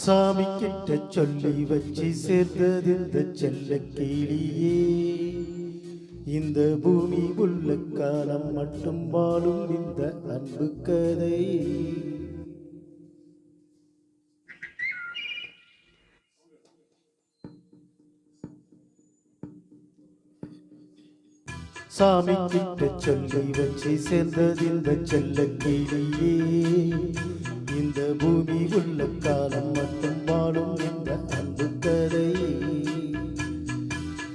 சாமி கிட்ட சொல்லி வச்சு சேர்ந்தது இந்த செல்ல கிளியே. இந்த பூமி உள்ள காலம் மட்டும் வாழும் இந்த அன்பு கதை. சாமி கிட்ட சொல்லி வச்சு சேர்ந்தது இந்த செல்ல கிளியே. இந்த பூமி உள்ள காலம் மட்டும் வாழும் இந்த அன்பு கதை.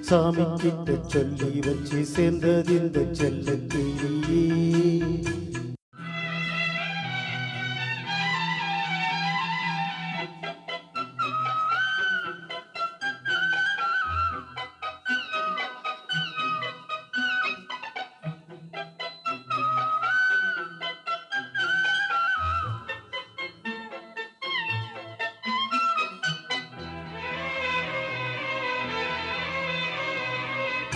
சாமி கிட்ட சொல்லி வச்சு சேர்ந்தது இந்த செல்ல கிளியே.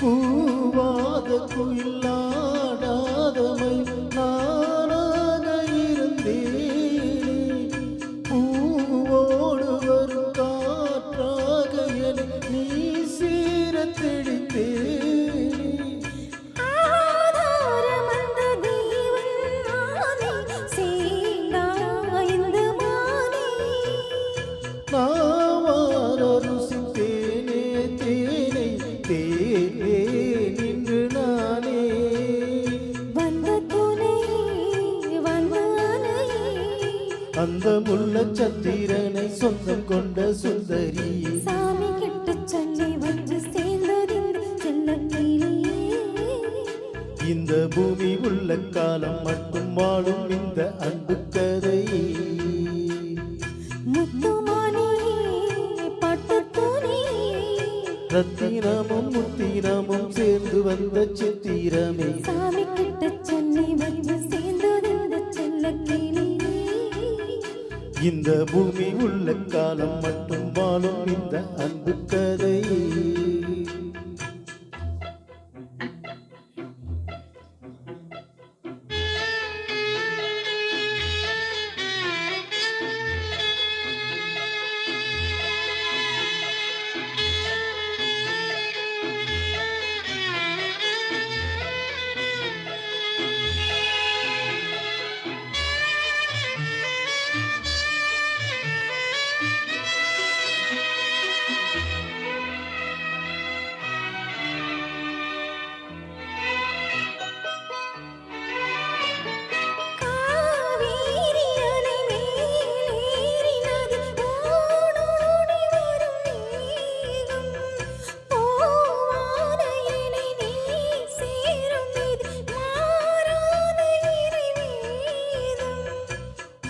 கூவாத குயிலாடாதமை நானாக இருந்தேன். பூவோடு வரும் காற்றாக என நீ சீர தெளித்தேன். அந்த முள்ள சத்திரனை சொந்தம் கொண்ட சுந்தரி. சாமி கிட்ட சொல்லி வந்து சேர்ந்தது செல்ல கிளியே. இந்த பூமி உள்ள காலம் மட்டும் வாழும் இந்த அன்பு கதை. ரத்தினமும் முத்தினமும் சேர்ந்து வந்த சித்திரமே. சாமி கிட்ட சொல்லி வந்து சேர்ந்தது செல்ல கிளியே. இந்த பூமி உள்ள காலம் மட்டும் வாழும் இந்த அன்பு கதை.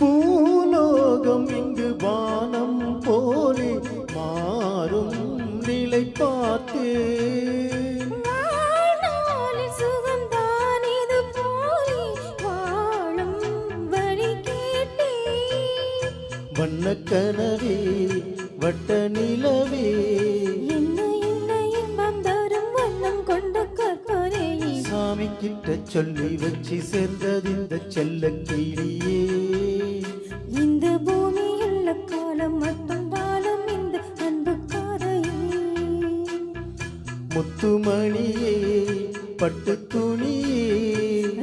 பூலோகம் இங்கு வானம் போலே மாறும் நிலை பார்த்தேன். சுகம்தான் இது போலே வாழும் வழி கேட்டேன். வண்ண கனவே வட்ட நிலவே என்ன என்ன இன்பம் தரும் வண்ணம் கொண்ட கற்பனை. சாமி கிட்ட சொல்லி வச்சு சேர்ந்தது இந்த செல்ல கிளியே. இந்த பூமியுள்ள காலம் மட்டும் வாழும் இந்த அன்பு கதையே. முத்துமணியே பட்டு துணியே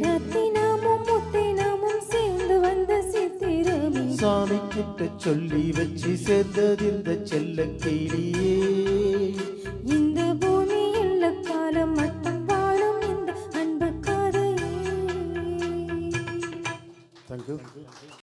ரத்தினமும் முத்தினமும் சேர்ந்து வந்த சித்திரமே. சாமி கிட்ட சொல்லி வச்சு சேர்ந்தது இந்த செல்ல கிளியே. இந்த பூமியுள்ள காலம் மட்டும் வாழும் இந்த அன்பு கதையே. Thank you.